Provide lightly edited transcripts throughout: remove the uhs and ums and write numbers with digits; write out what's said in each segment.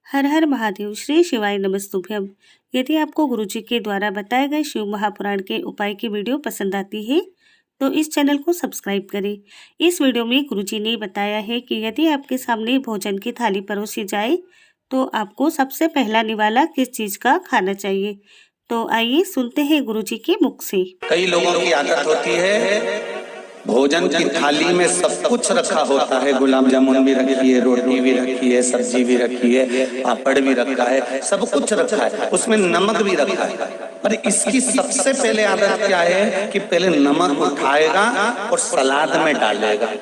हर हर महादेव। श्री शिवाय नमस्तुभ्यम। यदि आपको गुरुजी के द्वारा बताए गए शिव महापुराण के उपाय की वीडियो पसंद आती है तो इस चैनल को सब्सक्राइब करें। इस वीडियो में गुरुजी ने बताया है कि यदि आपके सामने भोजन की थाली परोसी जाए तो आपको सबसे पहला निवाला किस चीज का खाना चाहिए। तो आइए सुनते हैं गुरुजी के मुख से। कई लोगों की आदत होती है भोजन की थाली में सब कुछ रखा होता है, गुलाब जामुन भी रखी है, रोटी भी रखी है, सब्जी भी रखी है, पापड़ भी रखा है, सब कुछ रखा है, उसमें नमक भी रखा है। पर इसकी सबसे पहले आदत क्या है कि पहले नमक उठाएगा और सलाद में डालेगा।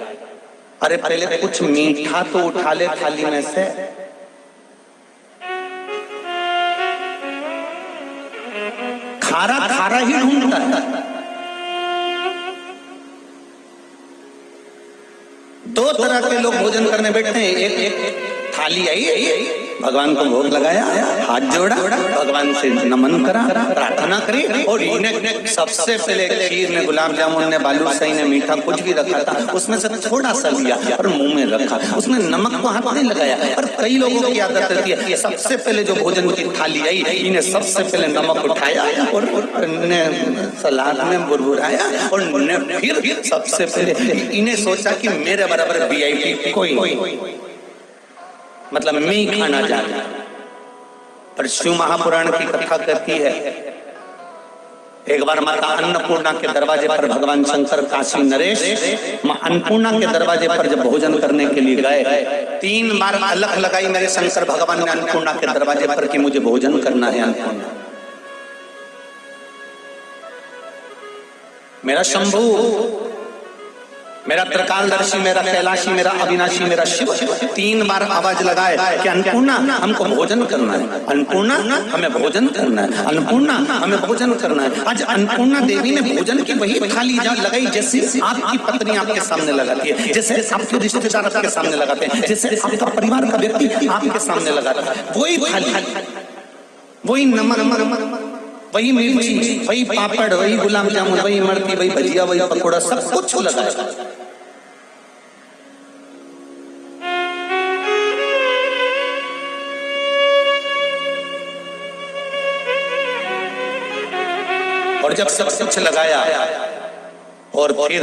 अरे पहले कुछ मीठा तो उठा ले थाली में से। खारा खारा ही ढूंढता है। दो तरह के लोग भोजन करने बैठते हैं। एक थाली आई, भगवान को भोग लगाया, हाथ जोड़ा, भगवान से नमन करा, प्रार्थना करी, और इन्हें सबसे पहले खीर ने, गुलाब जामुन ने, बालूशाही ने, मीठा कुछ भी रखा था उसमें से थोड़ा सा लिया और मुंह में रखा, उसमें नमक को हाथ नहीं लगाया। और कई लोगों की आदत रहती है सबसे पहले जो भोजन की थाली आई इन्हें सबसे पहले नमक उठाया और सलाद में बुरबुराया और फिर सबसे पहले इन्हें सोचा कि मेरे बराबर VIP कोई, मतलब मैं ही खाना जाता। पर शिव महापुराण की कथा कहती है एक बार माता अन्नपूर्णा के दरवाजे पर भगवान शंकर काशी नरेश मां अन्नपूर्णा के दरवाजे पर जब भोजन करने के लिए गए, 3 बार अलख लगाई मेरे शंकर भगवान ने अन्नपूर्णा के दरवाजे पर कि मुझे भोजन करना है। अन्नपूर्णा, मेरा शंभू, मेरा त्रिकालदर्शी, मेरा कैलाशी, मेरा अविनाशी, मेरा शिव 3 बार आवाज लगाए कि अन्नपूर्णा हमको भोजन करना है, अन्नपूर्णा हमें भोजन करना है, अन्नपूर्णा हमें भोजन करना है। आज अन्नपूर्णा देवी ने भोजन की वही थाली लगाई जैसे आपकी पत्नी आपके सामने लगाती है, जैसे आपके रिश्तेदार आपके सामने लगाते हैं, जैसे आपका परिवार का व्यक्ति आपके सामने लगाता है। वही थाली, वही नमक, वही मिर्ची, वही पापड़, वही गुलाब जामुन, वही इमरती, वही भजिया, वही पकौड़ा, सब कुछ लगाया। और जब सब कुछ लगाया और फिर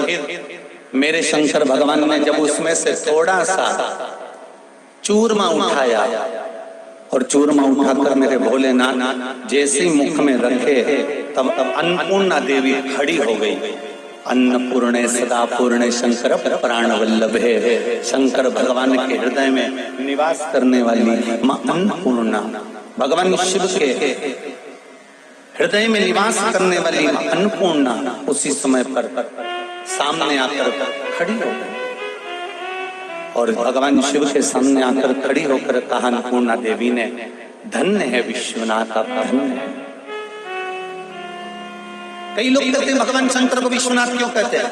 मेरे शंकर भगवान ने जब उसमें से थोड़ा सा चूरमा उठाया और चूरमा उठाकर मेरे भोलेनाथ जैसे मुख में रखे तब अन्नपूर्णा देवी खड़ी हो गई। अन्नपूर्णे सदा पूर्णे शंकर प्राण वल्लभे, शंकर भगवान के हृदय में निवास करने वाली मां अन्नपूर्णा, भगवान शिव के हृदय में निवास करने वाली मां अन्नपूर्णा उसी समय पर सामने आकर खड़ी हो गई और भगवान शिव के सामने आकर खड़ी होकर कहा अन्नपूर्णा देवी ने, धन्य है विश्वनाथ, आप धन्य है। कई लोग कहते हैं भगवान शंकर को विश्वनाथ क्यों कहते हैं?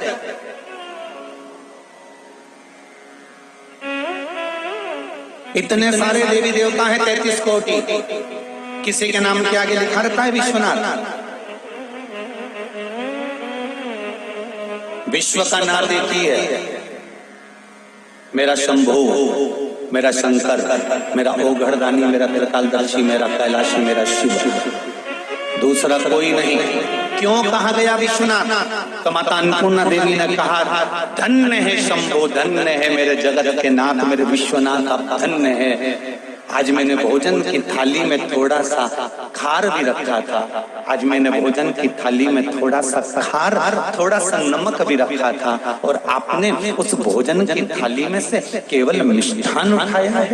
इतने सारे देवी देवता हैं 33 कोटि, किसी के नाम के आगे लिखा रहता है विश्वनाथ। विश्व का नाम एक ही है, मेरा शंभू, मेरा शंकर, मेरा ओघड़दानी, मेरा त्रिकालदर्शी, मेरा कैलाशी, मेरा शिव, दूसरा कोई नहीं। क्यों कहा गया विश्वनाथ? तो माता अन्नपूर्णा देवी ने कहा धन्य है शंभू, धन्य है मेरे जगत के नाथ, मेरे विश्वनाथ, आप धन्य है। आज मैंने भोजन की थाली में थोड़ा सा खार भी रखा था, आज मैंने भोजन की थाली में थोड़ा सा खार, थोड़ा सा नमक भी रखा था और आपने उस भोजन की थाली में से केवल मिष्ठान उठाया है।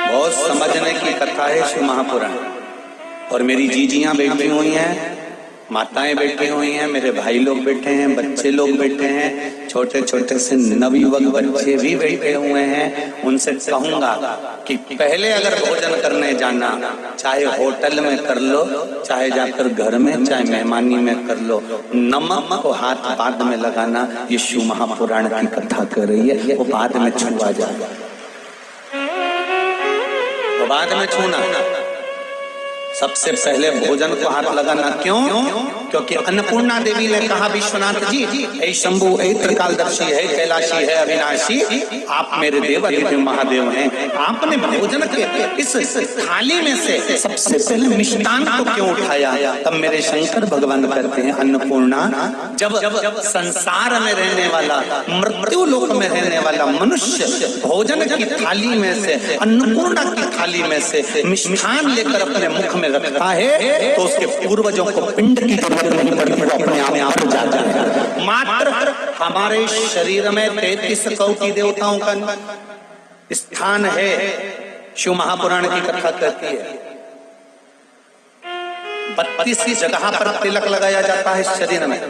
बहुत समझने की कथा है शिव महापुराण। और मेरी जीजियां बैठी हुई हैं, माताएं बैठी हुई हैं, मेरे भाई लोग बैठे हैं, बच्चे लोग बैठे हैं, छोटे छोटे से नवयुवक बच्चे भी बैठे हुए हैं। उनसे कहूंगा कि पहले अगर भोजन करने जाना, चाहे होटल में कर लो, चाहे जाकर घर में, चाहे मेहमानी में कर लो, नमक को हाथ बाद में लगाना, ये शिव महापुराण की कथा कर रही है। वो बाद में छुआ जाएगा, वो बाद में छूना। सबसे पहले भोजन को हाथ लगाना क्यों? क्योंकि अन्नपूर्णा देवी ने कहा विश्वनाथ जी, ऐ शंभु, ऐ त्रिकालदर्शी, है कैलाशी, है अविनाशी, आप मेरे देव अधिदेव महादेव हैं। आपने भोजन के इस थाली में से सबसे पहले मिष्टान को क्यों उठाया? तब मेरे शंकर भगवान कहते हैं अन्नपूर्णा, जब संसार में रहने वाला, मृत्यु लोक में रहने वाला मनुष्य भोजन की थाली में से, अन्नपूर्णा की थाली में से मिष्ठान लेकर अपने मुख में रखता है तो उसके पूर्वजों को पिंड की जरूरत नहीं पड़ती, अपने आप जाता है। मात्र हमारे शरीर में 33 कोटि देवताओं का स्थान है। शिव महापुराण की कथा कहती है 32 जगह पर तिलक लगाया जाता है शरीर में।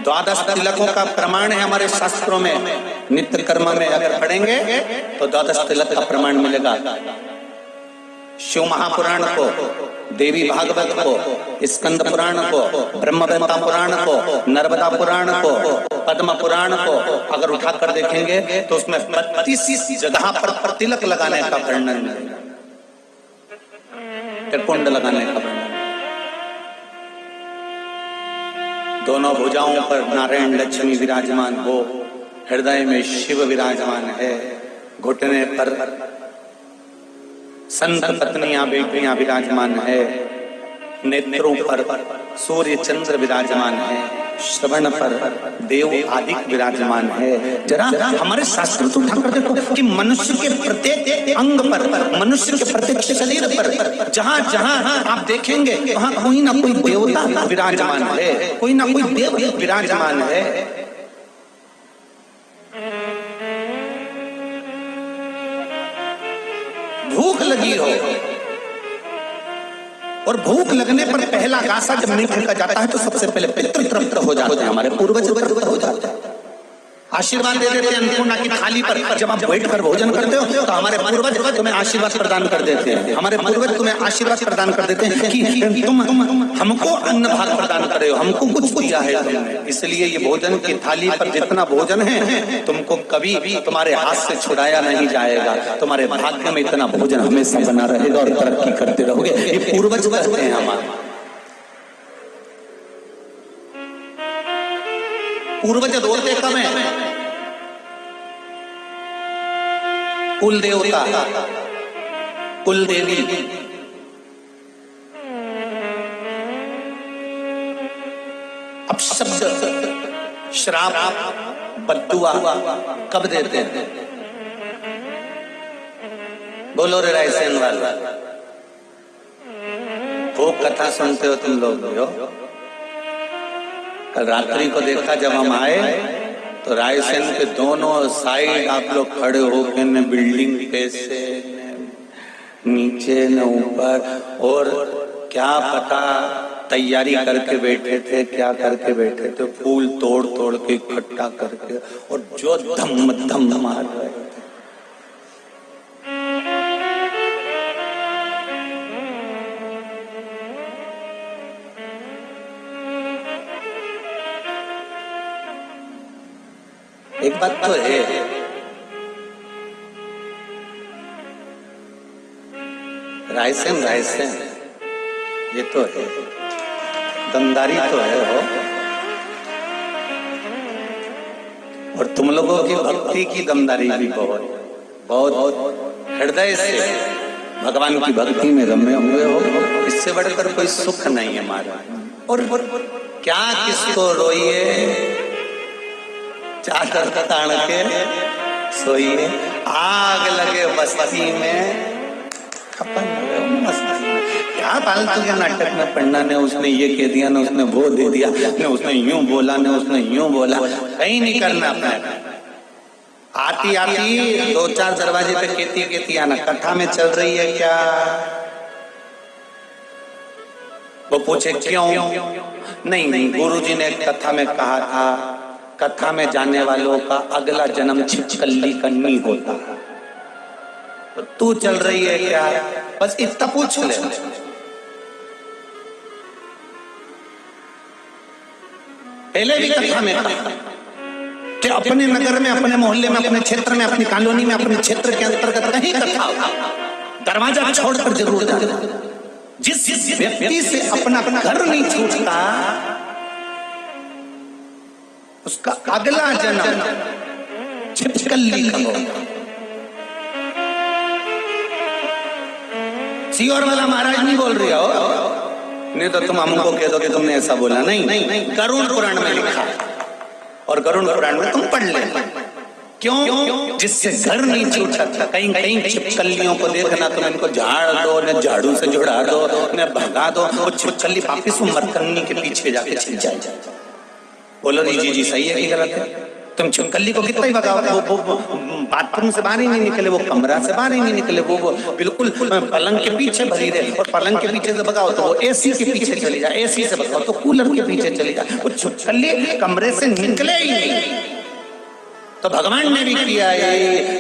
द्वादश तिलकों का प्रमाण है हमारे शास्त्रों में। नित्य कर्म में अगर पढ़ेंगे तो द्वादश तिलक का प्रमाण मिलेगा। शिव महापुराण को, देवी भागवत को, स्कंद पुराण को, ब्रह्मवेत्ता पुराण को, नर्मदा पुराण को, पद्म पुराण को अगर उठाकर देखेंगे तो उसमें 32 जगह पर तिलक लगाने का वर्णन मिलेगा, त्रिपुंड लगाने का वर्णन। दोनों भुजाओं पर नारायण लक्ष्मी विराजमान हो, हृदय में शिव विराजमान है, घुटने पर संत पत्नियां बेटियां विराजमान है, नेत्रों पर सूर्य चंद्र विराजमान है, श्रवण पर देव आदि विराजमान है। जरा हमारे शास्त्र तो उठाकर देखो कि मनुष्य के प्रत्येक अंग पर, मनुष्य के प्रत्येक शरीर पर जहां जहां आप देखेंगे वहां कोई ना कोई देवता विराजमान है, कोई ना कोई देव विराजमान है। भूख लगी हो और भूख लगने पर पहला गासा जब नहीं फेंका जाता है तो सबसे पहले पितृ तृप्त हो जाते हैं, हमारे पूर्वज तृप्त हो जाते हैं, आशीर्वाद दे देते हैं अन्नपूर्णा की थाली पर। जब आप बैठकर भोजन करते हो तो हमारे पूर्वज तुम्हें आशीर्वाद प्रदान कर देते हैं, हमारे पूर्वज तुम्हें आशीर्वाद प्रदान कर देते हैं कि तुम हमको अन्न भाग प्रदान करे हो, हमको कुछ दिया है तुमने, इसलिए ये भोजन की थाली पर जितना भोजन है तुमको कभी तुम्हारे हाथ से छुड़ाया नहीं जाएगा, तुम्हारे भाग्य में इतना भोजन हमेशा बना रहेगा और तरक्की करते रहोगे। ये पूर्वज कहते हैं हमारे पूर्वज रोते कम है। कुल देवता, कुल देवी, अब शब्द श्राप बद्दुआ कब देते हैं? बोलो रे रायसेन वाला, खूब कथा सुनते हो तुम लोग हो। कल रात्रि को देखा जब हम आए तो रायसेन के दोनों साइड आप लोग खड़े होकर न बिल्डिंग पे से नीचे न ऊपर, और क्या पता तैयारी करके बैठे थे, क्या करके बैठे थे, फूल तोड़ तोड़ के इकट्ठा करके, और जो धम धम मार रहे थे। एक बात तो है, रायसेन रायसेन ये तो है, दमदारी तो है हो, और तुम लोगों की भक्ति की दमदारी भी बहुत बहुत हृदय से भगवान की भक्ति में रमे हुए हो। इससे बढ़कर कोई सुख नहीं है हमारा। और क्या किसको रोइए, चादर तान के सोइए, आग लगे बस्ती में खपन मस्ती में। क्या फालतू के नाटक में पढ़ना, ने उसने ये कह दिया, ने उसने वो दे दिया, ने उसने यूं बोला, ने उसने यूं बोला, कहीं नहीं करना अपना। आती आती 2-4 दरवाजे पे कहती आना, कथा में चल रही है क्या? वो पूछे क्यों? नहीं, गुरुजी ने कथा में कहा था, कथा में जाने वालों का अगला जन्म छिपकली कन्नी होता। तो तू चल रही है क्या? बस इतना पूछ ले। पहले भी कथा में कहा कि अपने नगर में, अपने मोहल्ले में, अपने क्षेत्र में, अपनी कॉलोनी में, अपने क्षेत्र के अंतर्गत कहीं कथा हो, दरवाजा छोड़कर जरूर जाना। जिस व्यक्ति से अपना घर नहीं छूटता उसका अगला जन्म छिपकली का होगा। सीहोर वाला महाराज नहीं बोल रही हो, नहीं तो तुम हमको कह दो कि तुमने ऐसा बोला। नहीं, गरुड़ पुराण में लिखा और गरुड़ पुराण में तुम पढ़ ले। क्यों? जिससे घर नहीं छूटा, कहीं कहीं छिपकलियों को देखना, तुम इनको झाड़ दो, न झाड़ू से जुड़ा दो, न भगा दो, वो छिपकली वापिस मरकन्नी के पीछे जाके छिप जाए। बोलो जी सही है कि गलत है? तुम छिपकली को कितना ही भगाओ, वो बाथरूम से बाहर ही नहीं निकले, वो कमरा से बाहर ही नहीं निकले, वो बिल्कुल पलंग के पीछे भरी रहे। और पलंग के पीछे से भगाओ तो वो एसी के पीछे चली जाए, एसी से भगाओ तो कूलर के पीछे चली जाए, वो छिपकली कमरे से निकले ही नहीं। तो भगवान ने भी किया है।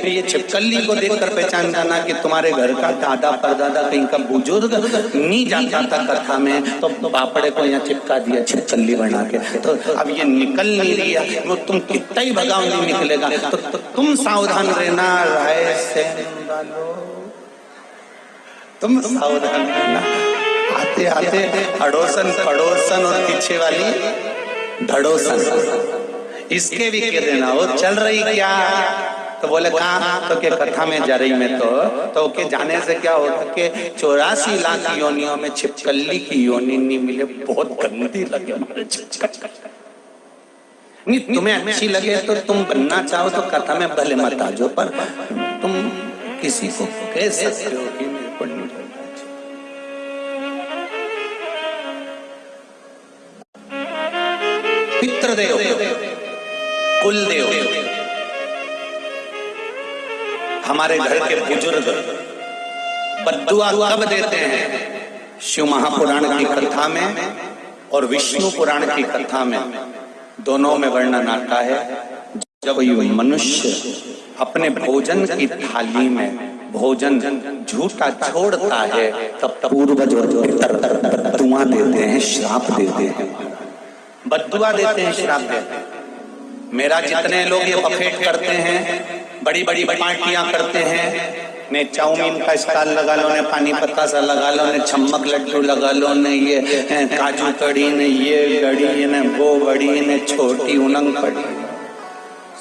ये छिपकली को देखकर पहचान जाना कि तुम्हारे घर का दादा परदादा कहीं का बुजुर्ग नहीं जाता था कथा में, तो बापड़े को यहाँ चिपका दिया छिपकली बना के। तो अब ये निकल नहीं रहा, वो तुम कितना ही भगाओ नहीं निकलेगा। तो तुम सावधान रहना, राय से तुम सावधान रहना। आते आते अड़ोसन पड़ोसन और पीछे वाली धड़ोसन इसके भी कह देना, वो चल रही क्या? तो बोले कहाँ? तो के कथा में जा रही मैं तो के जाने से क्या होगा कि 84 लाख योनियों में छिपकली की योनि नहीं मिले, बहुत गंदी लगे हमारे छिपकली। नहीं तुम्हें अच्छी लगे तो तुम बनना चाहो तो कथा में भले मत आ जाओ, पर तुम किसी को कह सकते हो कि मेरे को नहीं बनना। पितृदेव, कुलदेव, हमारे घर के बुजुर्ग बद्दुआ कब देते हैं? शिव महापुराण की कथा में और विष्णु पुराण की कथा में, दोनों में वर्णन आता है। जब कोई मनुष्य अपने भोजन की थाली में भोजन झूठा छोड़ता है, तब पूर्वज बद्दुआ देते हैं, श्राप देते हैं, बद्दुआ देते हैं, श्राप देते हैं। मेरा जितने लोग ये बफेट करते हैं, बड़ी बड़ी पार्टियां करते हैं, ने चाउमीन का स्टॉल लगा लो, ने पानी पत्ता सा लगा लो, ने छम्मक लड्डू लगा लो, ने ये काजू कड़ी, ने ये गड़ी, ने वो बड़ी, ने छोटी उनंग पड़ी,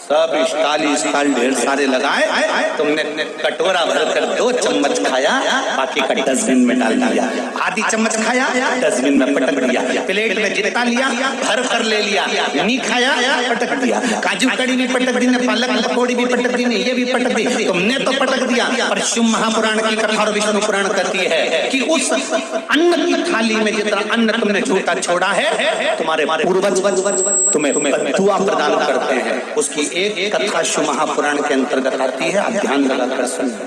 सब स्टाल ढेर सारे लगाए। तुमने कटोरा भरकर 2 चम्मच खाया, बाकी का डस्टबिन में डाल दिया। आधी चम्मच खाया, डस्टबिन में पटक दिया। प्लेट में जितना लिया भर कर ले लिया, नहीं खाया पटक दिया। काजू कड़ी भी पटक दी, पालक पकौड़ी भी पटक दी, ये भी पटक दी, तुमने तो पटक दिया। पर शिव महापुराण की कथा और विष्णु पुराण कहती है कि उस अन्न की थाली में जितना अन्न तुमने झूठा छोड़ा है, तुम्हारे पूर्वज तुम्हें बद्दुआ प्रदान करते हैं। उसकी एक कथा शिव महापुराण के अंतर्गत आती है, आप ध्यान लगाकर सुनिए।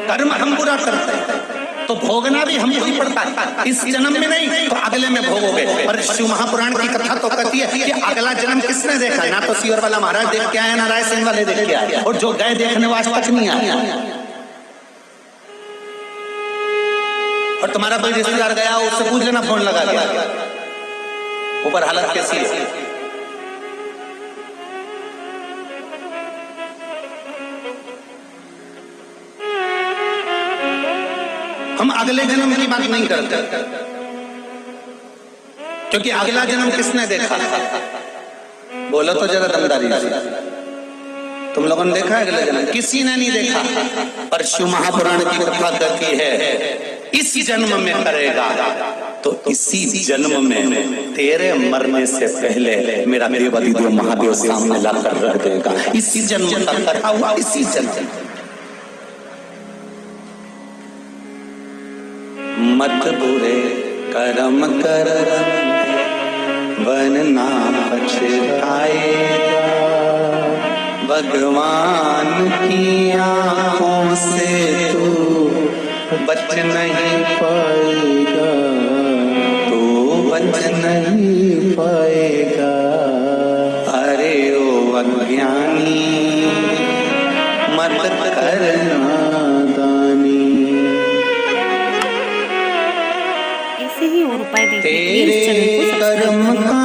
कर्म हम बुरा करते हैं तो भोगना भी हमको ही पड़ता है, इस जन्म में नहीं तो अगले में भोगोगे। पर शिव महापुराण की कथा तो कहती है कि अगला जन्म किसने देखा? ना तो सीहोर वाला महाराज देख के आया, ना रायसेन वाले देख के आया, और जो गए देखने वो आज तक नहीं आया। और तुम्हारा कोई रिश्तेदार गया, उससे पूछ लेना, फोन लगा दिया, ऊपर हालत कैसी है? हम अगले जन्म की बात नहीं करते, क्योंकि अगला जन्म किसने देखा? बोलो तो जरा दमदारी से, तुम लोगों ने देखा है अगला जन्म? किसी ने नहीं देखा। पर शिव महापुराण की कथा कहती है इस जन्म में करेगा तो इसी जन्म में तेरे मरने से पहले मेरा देवाधिदेव महादेव सामने लाकर रख देगा। इसी जन्म का कथा हुआ, इसी जन्म। मत बुरे कर्म कर वरना पछताएगा, भगवान की आंखों से तू बच नहीं पाएगा, तू बच नहीं पाएगा। अरे ओ अज्ञानी मत करना दानी। ऐसे ही और उपाय देखने के लिए तेरे इस चैनल को सब्सक्राइब कर्म करें। का